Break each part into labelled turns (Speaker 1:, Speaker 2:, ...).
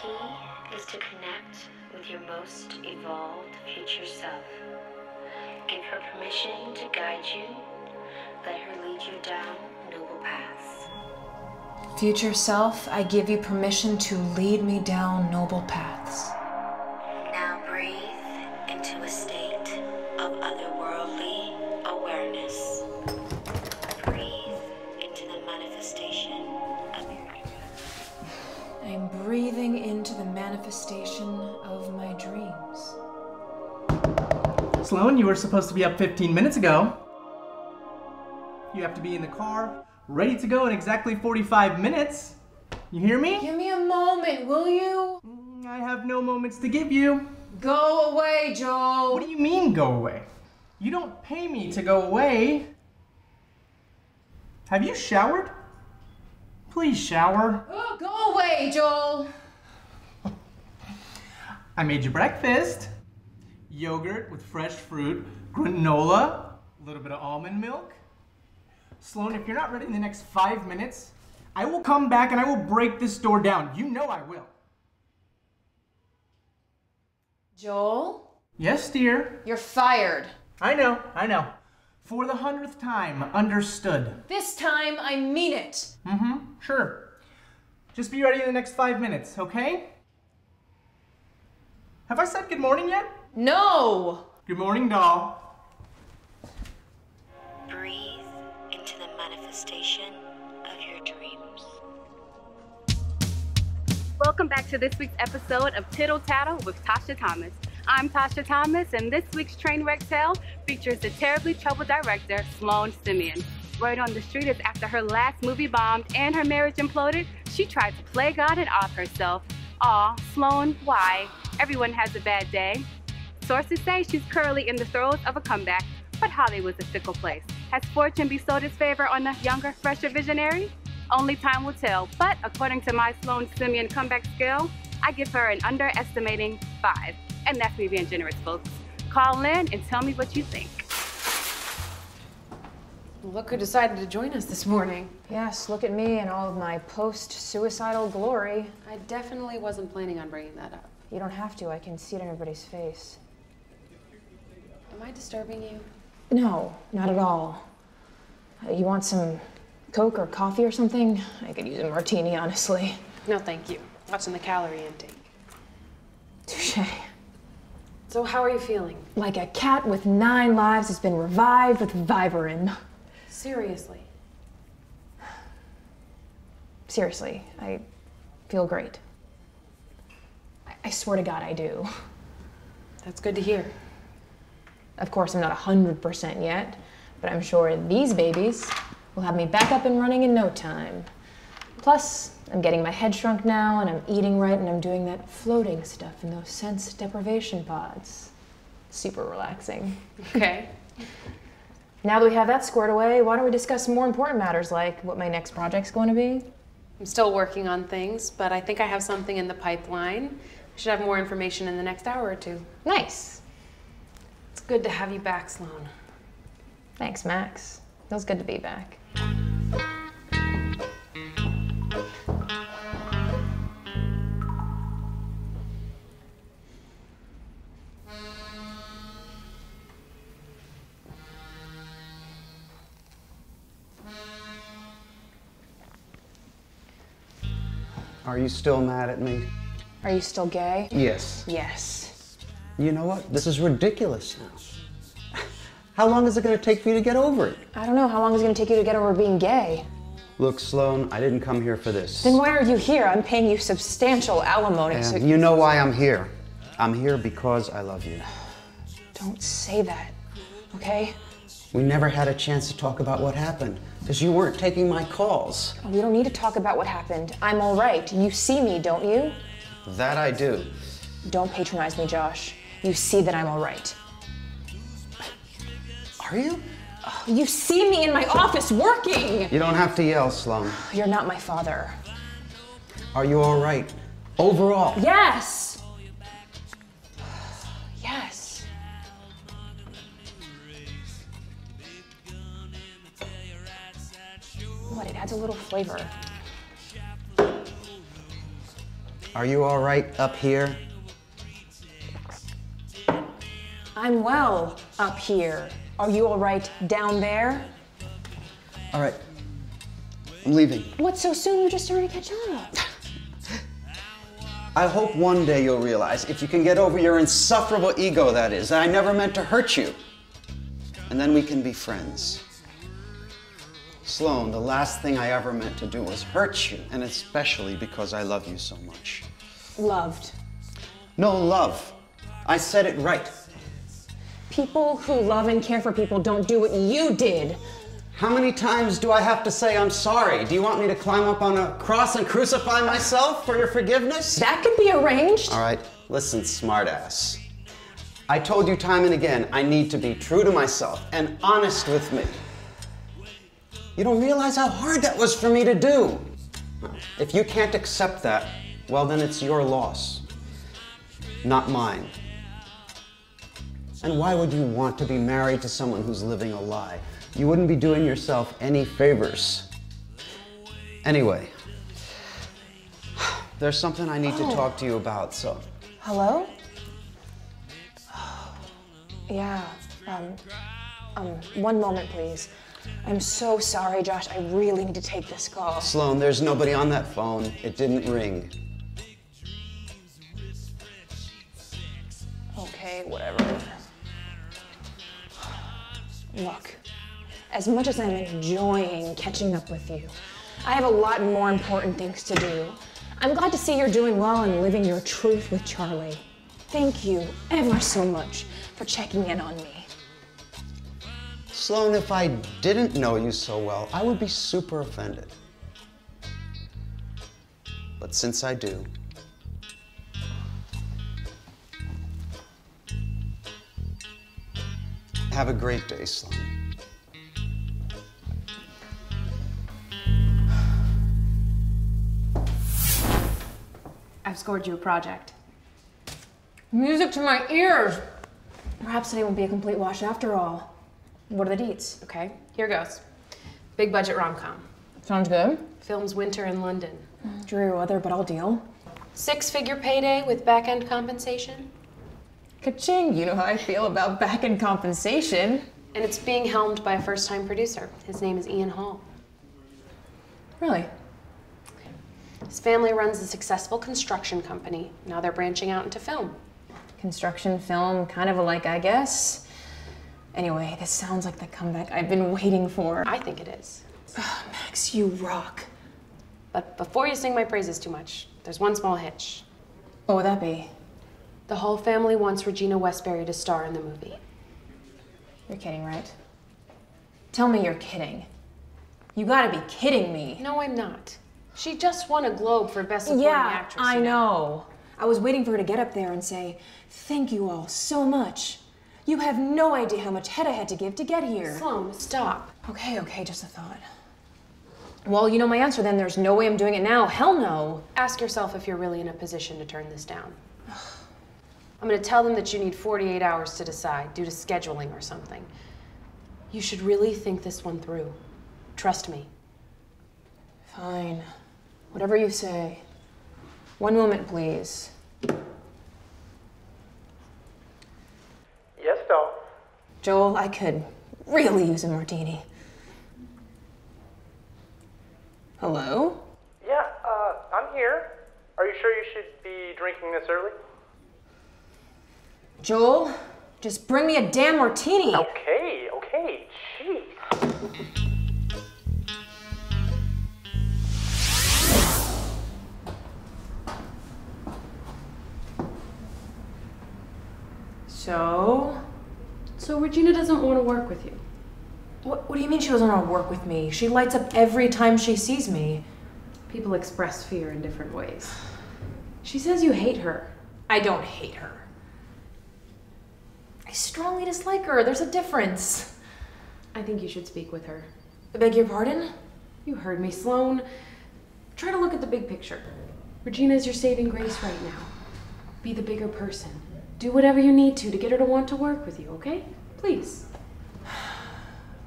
Speaker 1: key is to connect with your most evolved future self. Give her permission to guide you. Let her lead you down noble paths.
Speaker 2: Future self, I give you permission to lead me down noble paths.
Speaker 1: Now breathe into a state of otherworldly awareness. Breathe into the manifestation of your dreams.
Speaker 2: I'm breathing into the manifestation of my dreams.
Speaker 3: Sloan, you were supposed to be up 15 minutes ago. You have to be in the car, ready to go in exactly 45 minutes. You hear me?
Speaker 2: Give me a moment, will you?
Speaker 3: I have no moments to give you.
Speaker 2: Go away, Joel.
Speaker 3: What do you mean, go away? You don't pay me to go away. Have you showered? Please shower.
Speaker 2: Oh, go away, Joel.
Speaker 3: I made you breakfast. Yogurt with fresh fruit, granola, a little bit of almond milk. Sloan, if you're not ready in the next 5 minutes, I will come back and I will break this door down. You know I will.
Speaker 2: Joel?
Speaker 3: Yes, dear.
Speaker 2: You're fired.
Speaker 3: I know. For the 100th time, understood.
Speaker 2: This time, I mean it.
Speaker 3: Sure. Just be ready in the next 5 minutes, okay? Have I said good morning yet?
Speaker 2: No!
Speaker 3: Good morning, doll.
Speaker 1: Breathe into the manifestation of your dreams.
Speaker 4: Welcome back to this week's episode of Tittle Tattle with Tasha Thomas. I'm Tasha Thomas, and this week's Trainwreck Tale features the terribly troubled director, Sloan Simien. Word on the street is after her last movie bombed and her marriage imploded, she tried to play God and off herself. Aw, Sloan, why? Everyone has a bad day. Sources say she's currently in the throes of a comeback, but Hollywood's a fickle place. Has fortune bestowed its favor on the younger, fresher visionary? Only time will tell, but according to my Sloan Simien comeback scale, I give her an underestimating 5. And that's me being generous, folks. Call in and tell me what you think.
Speaker 5: Look who decided to join us this morning.
Speaker 2: Yes, look at me and all of my post-suicidal glory.
Speaker 5: I definitely wasn't planning on bringing that up.
Speaker 2: You don't have to. I can see it on everybody's face.
Speaker 5: Am I disturbing you?
Speaker 2: No, not at all. You want some Coke or coffee or something? I could use a martini, honestly.
Speaker 5: No, thank you. Watching the calorie intake.
Speaker 2: Touché.
Speaker 5: So how are you feeling?
Speaker 2: Like a cat with 9 lives has been revived with Vivarin.
Speaker 5: Seriously?
Speaker 2: Seriously, I feel great. I swear to God I do.
Speaker 5: That's good to hear.
Speaker 2: Of course, I'm not 100% yet, but I'm sure these babies will have me back up and running in no time. Plus, I'm getting my head shrunk now, and I'm eating right, and I'm doing that floating stuff in those sense deprivation pods. Super relaxing.
Speaker 5: Okay.
Speaker 2: Now that we have that squared away, why don't we discuss more important matters like what my next project's going to be?
Speaker 5: I'm still working on things, but I think I have something in the pipeline. I should have more information in the next hour or two.
Speaker 2: Nice.
Speaker 5: It's good to have you back, Sloan.
Speaker 2: Thanks, Max. Feels good to be back.
Speaker 6: Are you still mad at me?
Speaker 2: Are you still gay?
Speaker 6: Yes.
Speaker 2: Yes.
Speaker 6: You know what? This is ridiculous now. How long is it going to take for you to get over it?
Speaker 2: I don't know. How long is it going to take you to get over being gay?
Speaker 6: Look, Sloan, I didn't come here for this.
Speaker 2: Then why are you here? I'm paying you substantial alimony.
Speaker 6: And
Speaker 2: So
Speaker 6: you know why I'm here. I'm here because I love you.
Speaker 2: don't say that, okay?
Speaker 6: We never had a chance to talk about what happened because you weren't taking my calls.
Speaker 2: We don't need to talk about what happened. I'm all right. You see me, don't you?
Speaker 6: That I do.
Speaker 2: Don't patronize me, Josh. You see that I'm all right.
Speaker 6: Are you?
Speaker 2: You see me in my office working!
Speaker 6: You don't have to yell, Sloan.
Speaker 2: You're not my father.
Speaker 6: Are you all right? Overall?
Speaker 2: Yes! Yes. What, it adds a little flavor.
Speaker 6: Are you all right up here?
Speaker 2: I'm well up here. Are you all right down there?
Speaker 6: All right. I'm leaving.
Speaker 2: What, so soon? You just started to catch up.
Speaker 6: I hope one day you'll realize, if you can get over your insufferable ego, that is, that I never meant to hurt you. And then we can be friends. Sloan, the last thing I ever meant to do was hurt you, and especially because I love you so much.
Speaker 2: Loved.
Speaker 6: No, love. I said it right.
Speaker 2: People who love and care for people don't do what you did.
Speaker 6: How many times do I have to say I'm sorry? Do you want me to climb up on a cross and crucify myself for your forgiveness?
Speaker 2: That could be arranged.
Speaker 6: All right, listen, smartass. I told you time and again, I need to be true to myself and honest with me. You don't realize how hard that was for me to do. If you can't accept that, well, then it's your loss, not mine. And why would you want to be married to someone who's living a lie? You wouldn't be doing yourself any favors. Anyway, there's something I need to talk to you about, so.
Speaker 2: Hello? Yeah, one moment, please. I'm so sorry, Josh. I really need to take this call.
Speaker 6: Sloan, there's nobody on that phone. It didn't ring.
Speaker 2: Okay, whatever. Look, as much as I'm enjoying catching up with you, I have a lot more important things to do. I'm glad to see you're doing well and living your truth with Charlie. Thank you ever so much for checking in on me.
Speaker 6: Sloan, if I didn't know you so well, I would be super offended. But since I do, have a great day, Sloan.
Speaker 5: I've scored you a project.
Speaker 2: Music to my ears! Perhaps today won't be a complete wash after all. What are the deets?
Speaker 5: Okay, here goes. Big budget rom-com.
Speaker 2: Sounds good.
Speaker 5: Films winter in London.
Speaker 2: Dreary weather, but I'll deal.
Speaker 5: 6-figure payday with back-end compensation.
Speaker 2: Ka-ching! You know how I feel about back-end compensation.
Speaker 5: And it's being helmed by a first-time producer. His name is Ian Hall.
Speaker 2: Really?
Speaker 5: His family runs a successful construction company. Now they're branching out into film.
Speaker 2: Construction, film, kind of alike, I guess. Anyway, this sounds like the comeback I've been waiting for.
Speaker 5: I think it is.
Speaker 2: Oh, Max, you rock.
Speaker 5: But before you sing my praises too much, there's one small hitch.
Speaker 2: What would that be?
Speaker 5: The Hall family wants Regina Westbury to star in the movie.
Speaker 2: You're kidding, right? Tell me you're kidding. You gotta be kidding me.
Speaker 5: No, I'm not. She just won a Globe for Best Supporting Actress.
Speaker 2: I know. I was waiting for her to get up there and say, thank you all so much. You have no idea how much head I had to give to get here.
Speaker 5: Sloan, stop.
Speaker 2: Okay, just a thought. Well, you know my answer then. There's no way I'm doing it now. Hell no.
Speaker 5: Ask yourself if you're really in a position to turn this down. I'm gonna tell them that you need 48 hours to decide due to scheduling or something. You should really think this one through. Trust me.
Speaker 2: Fine. Whatever you say. One moment, please.
Speaker 3: Yes, doll.
Speaker 2: Joel, I could really use a martini. Hello?
Speaker 3: Yeah, I'm here. Are you sure you should be drinking this early?
Speaker 2: Joel, just bring me a damn martini.
Speaker 3: Okay, jeez.
Speaker 5: So Regina doesn't want to work with you.
Speaker 2: What do you mean she doesn't want to work with me? She lights up every time she sees me.
Speaker 5: People express fear in different ways. She says you hate her.
Speaker 2: I don't hate her. I strongly dislike her. There's a difference.
Speaker 5: I think you should speak with her.
Speaker 2: I beg your pardon?
Speaker 5: You heard me, Sloan. Try to look at the big picture. Regina is your saving grace right now. Be the bigger person. Do whatever you need to get her to want to work with you, okay? Please.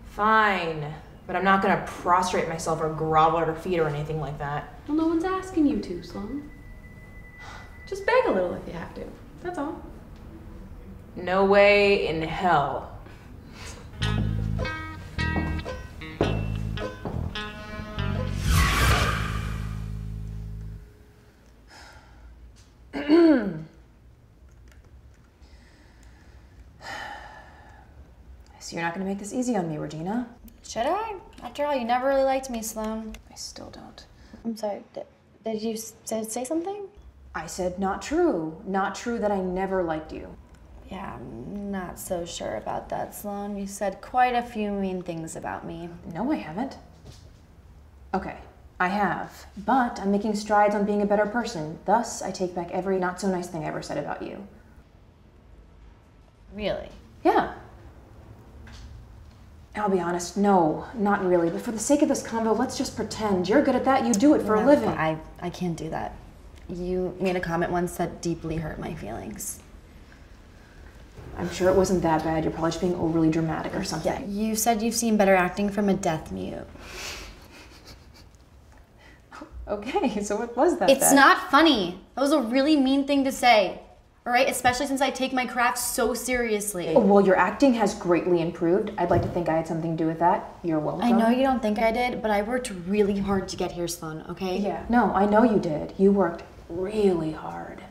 Speaker 2: Fine. But I'm not gonna prostrate myself or grovel at her feet or anything like that.
Speaker 5: Well, no one's asking you to, Sloan.
Speaker 2: Just beg a little if you have to. That's all. No way in hell. So you're not gonna make this easy on me, Regina?
Speaker 7: Should I? After all, you never really liked me, Sloan.
Speaker 2: I still don't.
Speaker 7: I'm sorry, did you say something?
Speaker 2: I said not true. Not true that I never liked you.
Speaker 7: Yeah, I'm not so sure about that, Sloan. You said quite a few mean things about me.
Speaker 2: No, I haven't. Okay, I have. But I'm making strides on being a better person. Thus, I take back every not so nice thing I ever said about you.
Speaker 7: Really?
Speaker 2: Yeah. I'll be honest, no, not really. But for the sake of this convo, let's just pretend. You're good at that, you do it for a living.
Speaker 7: I can't do that. You made a comment once that deeply hurt my feelings.
Speaker 2: I'm sure it wasn't that bad. You're probably just being overly dramatic or something.
Speaker 7: Yeah, you said you've seen better acting from a deaf mute.
Speaker 2: Okay, so what was that?
Speaker 7: It's not funny. That was a really mean thing to say. All right, especially since I take my craft so seriously.
Speaker 2: Oh, well, your acting has greatly improved. I'd like to think I had something to do with that. You're welcome.
Speaker 7: I know you don't think I did, but I worked really hard to get here, Sloan, okay?
Speaker 2: Yeah, no, I know you did. You worked really hard.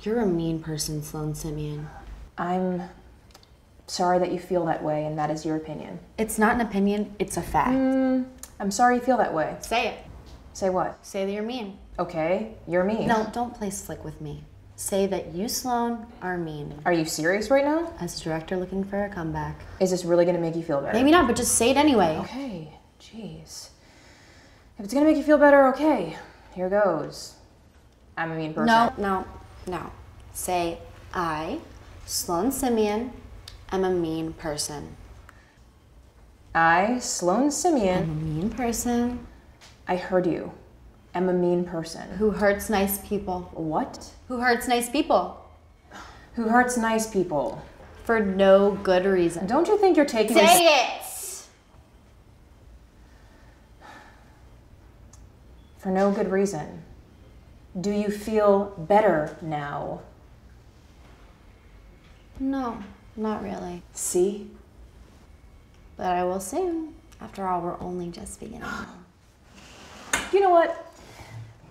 Speaker 7: You're a mean person, Sloan Simien.
Speaker 2: I'm sorry that you feel that way, and that is your opinion.
Speaker 7: It's not an opinion, it's a fact.
Speaker 2: I'm sorry you feel that way.
Speaker 7: Say it.
Speaker 2: Say what?
Speaker 7: Say that you're mean.
Speaker 2: Okay, you're mean.
Speaker 7: No, don't play slick with me. Say that you, Sloan, are mean.
Speaker 2: Are you serious right now?
Speaker 7: As a director looking for a comeback.
Speaker 2: Is this really gonna make you feel better?
Speaker 7: Maybe not, but just say it anyway.
Speaker 2: Okay, jeez. If it's gonna make you feel better, okay. Here goes. I'm a mean person.
Speaker 7: No. Say, I, Sloan Simien, am a mean person.
Speaker 2: I, Sloan Simien.
Speaker 7: I'm a mean person.
Speaker 2: I heard you. I'm a mean person.
Speaker 7: Who hurts nice people.
Speaker 2: What?
Speaker 7: Who hurts nice people.
Speaker 2: Who hurts nice people.
Speaker 7: For no good reason.
Speaker 2: Don't you think you're taking
Speaker 7: Say it!
Speaker 2: For no good reason. Do you feel better now?
Speaker 7: No, not really.
Speaker 2: See?
Speaker 7: But I will soon. After all, we're only just beginning.
Speaker 2: You know what?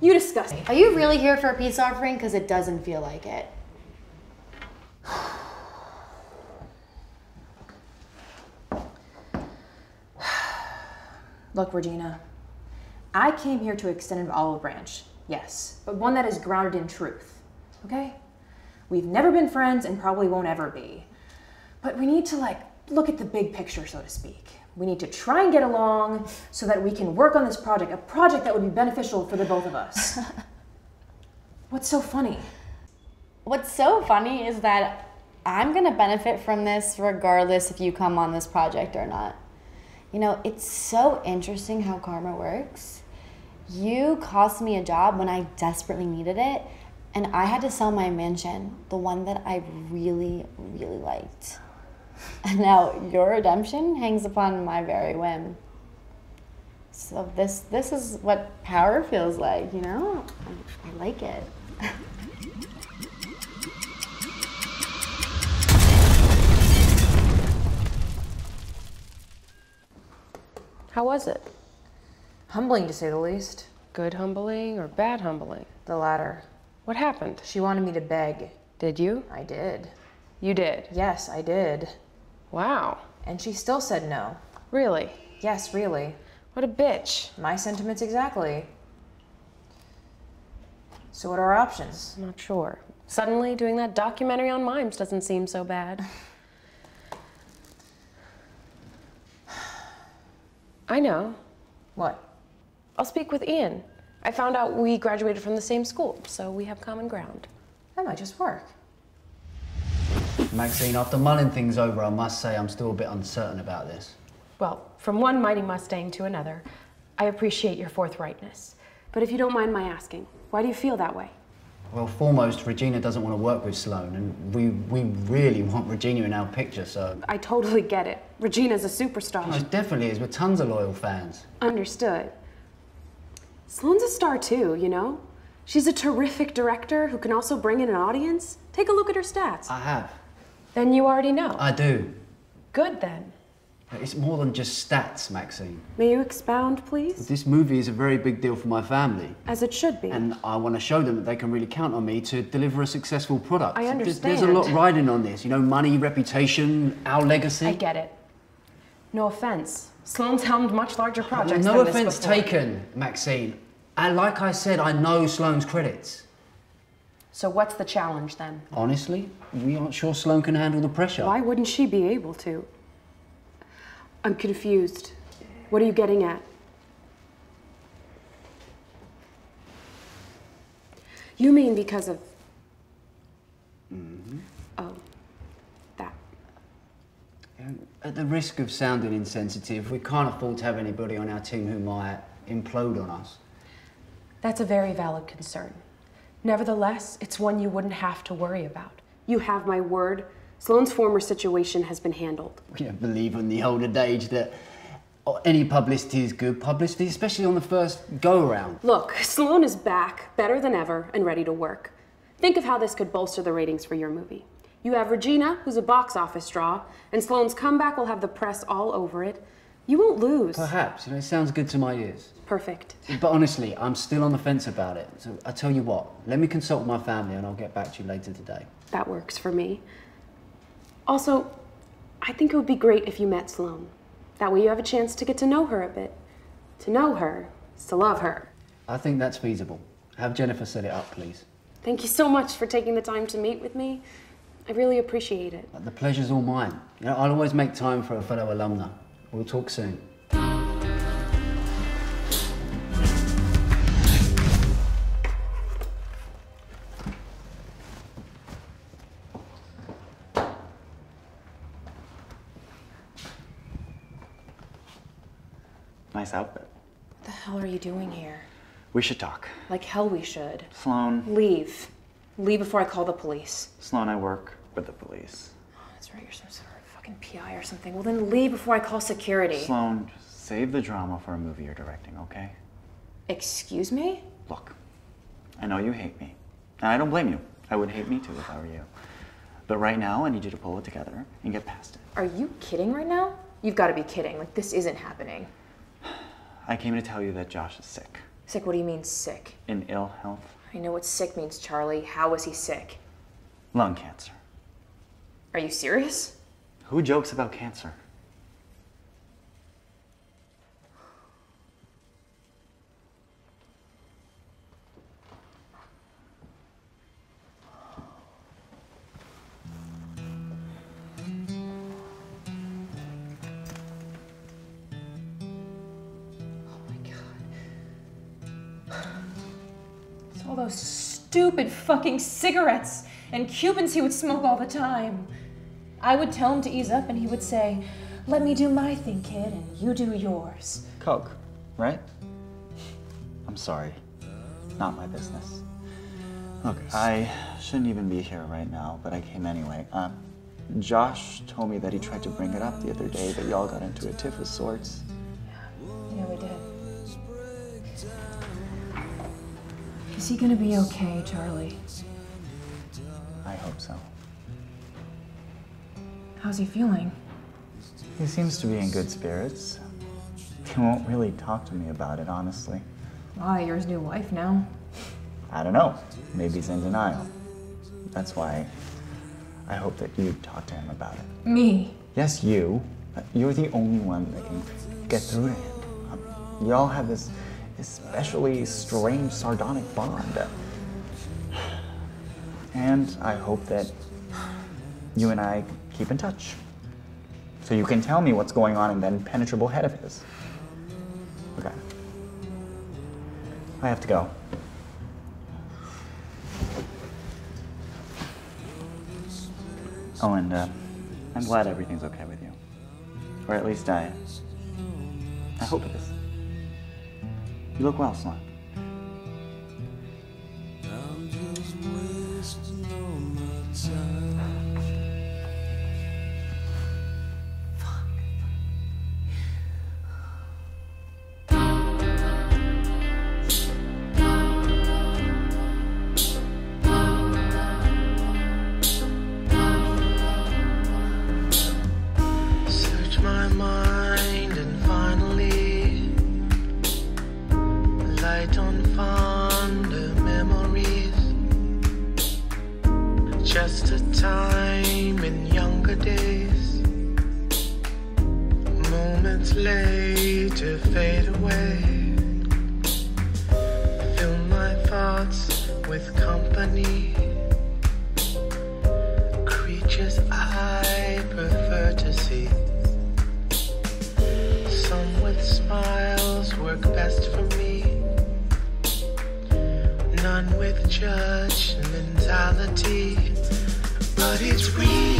Speaker 2: You disgust me.
Speaker 7: Are you really here for a peace offering? Because it doesn't feel like it.
Speaker 2: Look, Regina, I came here to extend an olive branch, yes, but one that is grounded in truth, okay? We've never been friends and probably won't ever be. But we need to, look at the big picture, so to speak. We need to try and get along so that we can work on this project, a project that would be beneficial for the both of us. What's so funny?
Speaker 7: What's so funny is that I'm gonna benefit from this regardless if you come on this project or not. You know, it's so interesting how karma works. You cost me a job when I desperately needed it, and I had to sell my mansion, the one that I really, really liked. And now your redemption hangs upon my very whim. So this is what power feels like, you know? I like it.
Speaker 8: How was it?
Speaker 2: Humbling, to say the least.
Speaker 8: Good humbling or bad humbling?
Speaker 2: The latter.
Speaker 8: What happened?
Speaker 2: She wanted me to beg.
Speaker 8: Did you?
Speaker 2: I did.
Speaker 8: You did?
Speaker 2: Yes, I did.
Speaker 8: Wow.
Speaker 2: And she still said no.
Speaker 8: Really?
Speaker 2: Yes, really.
Speaker 8: What a bitch.
Speaker 2: My sentiments exactly. So what are our options?
Speaker 8: I'm not sure. Suddenly doing that documentary on mimes doesn't seem so bad. I know.
Speaker 2: What?
Speaker 8: I'll speak with Ian. I found out we graduated from the same school, so we have common ground.
Speaker 2: That might just work.
Speaker 9: Maxine, after mulling things over, I must say I'm still a bit uncertain about this.
Speaker 10: Well, from one mighty Mustang to another, I appreciate your forthrightness. But if you don't mind my asking, why do you feel that way?
Speaker 9: Well, foremost, Regina doesn't want to work with Sloan, and we really want Regina in our picture, so...
Speaker 10: I totally get it. Regina's a superstar.
Speaker 9: Most definitely is, with tons of loyal fans.
Speaker 10: Understood. Sloan's a star too, you know? She's a terrific director who can also bring in an audience. Take a look at her stats.
Speaker 9: I have.
Speaker 10: Then you already know.
Speaker 9: I do.
Speaker 10: Good then.
Speaker 9: It's more than just stats, Maxine.
Speaker 10: May you expound, please?
Speaker 9: This movie is a very big deal for my family.
Speaker 10: As it should be.
Speaker 9: And I want to show them that they can really count on me to deliver a successful product.
Speaker 10: I understand.
Speaker 9: There's a lot riding on this. You know, money, reputation, our legacy.
Speaker 10: I get it. No offense. Sloan's helmed much larger projects
Speaker 9: No
Speaker 10: than
Speaker 9: offense
Speaker 10: this before.
Speaker 9: taken, Maxine. And like I said, I know Sloan's credits.
Speaker 10: So what's the challenge then?
Speaker 9: Honestly, we aren't sure Sloan can handle the pressure.
Speaker 10: Why wouldn't she be able to? I'm confused. What are you getting at? You mean because of... Oh, that.
Speaker 9: At the risk of sounding insensitive, we can't afford to have anybody on our team who might implode on us.
Speaker 10: That's a very valid concern. Nevertheless, it's one you wouldn't have to worry about. You have my word. Sloan's former situation has been handled.
Speaker 9: We don't believe in the old adage that any publicity is good publicity, especially on the first go-around.
Speaker 10: Look, Sloan is back, better than ever, and ready to work. Think of how this could bolster the ratings for your movie. You have Regina, who's a box office draw, and Sloan's comeback will have the press all over it. You won't lose.
Speaker 9: Perhaps, you know, it sounds good to my ears.
Speaker 10: Perfect.
Speaker 9: But honestly, I'm still on the fence about it. So I tell you what, let me consult with my family and I'll get back to you later today.
Speaker 10: That works for me. Also, I think it would be great if you met Sloan. That way you have a chance to get to know her a bit. To know her is to love her.
Speaker 9: I think that's feasible. Have Jennifer set it up, please.
Speaker 10: Thank you so much for taking the time to meet with me. I really appreciate it.
Speaker 9: The pleasure's all mine. You know, I'll always make time for a fellow alumna. We'll talk soon.
Speaker 11: Nice outfit.
Speaker 2: What the hell are you doing here?
Speaker 11: We should talk.
Speaker 2: Like hell we should.
Speaker 11: Sloan.
Speaker 2: Leave. Leave before I call the police.
Speaker 11: Sloan, I work with the police.
Speaker 2: Oh, that's right, you're some sort of fucking PI or something. Well then leave before I call security.
Speaker 11: Sloan, just save the drama for a movie you're directing, okay?
Speaker 2: Excuse me?
Speaker 11: Look, I know you hate me. And I don't blame you. I would hate me too if I were you. But right now, I need you to pull it together and get past it.
Speaker 2: Are you kidding right now? You've got to be kidding. Like, this isn't happening.
Speaker 11: I came to tell you that Josh is sick.
Speaker 2: Sick? What do you mean, sick?
Speaker 11: In ill health.
Speaker 2: I know what sick means, Charlie. How is he sick?
Speaker 11: Lung cancer.
Speaker 2: Are you serious?
Speaker 11: Who jokes about cancer?
Speaker 2: All those stupid fucking cigarettes and Cubans he would smoke all the time. I would tell him to ease up and he would say, "Let me do my thing, kid, and you do yours."
Speaker 11: Coke, right? I'm sorry. Not my business. Look, I shouldn't even be here right now, but I came anyway. Josh told me that he tried to bring it up the other day, that y'all got into a tiff of sorts.
Speaker 2: Yeah, we did. Is he gonna be okay, Charlie?
Speaker 11: I hope so.
Speaker 2: How's he feeling?
Speaker 11: He seems to be in good spirits. He won't really talk to me about it, honestly.
Speaker 2: Why, you're his new wife now.
Speaker 11: I don't know. Maybe he's in denial. That's why I hope that you talk to him about it.
Speaker 2: Me?
Speaker 11: Yes, you. You're the only one that can get through to him. Y'all have this especially strange, sardonic bond. And I hope that you and I keep in touch. So you can tell me what's going on in that impenetrable head of his. Okay. I have to go. Oh, and I'm glad everything's okay with you. Or at least I hope it is. You look well, Sloan.
Speaker 12: just a time in younger days. Moments later fade away. Fill my thoughts with company. Creatures I prefer to see. Some with smiles work best for me. None with judgmentality. But it's real.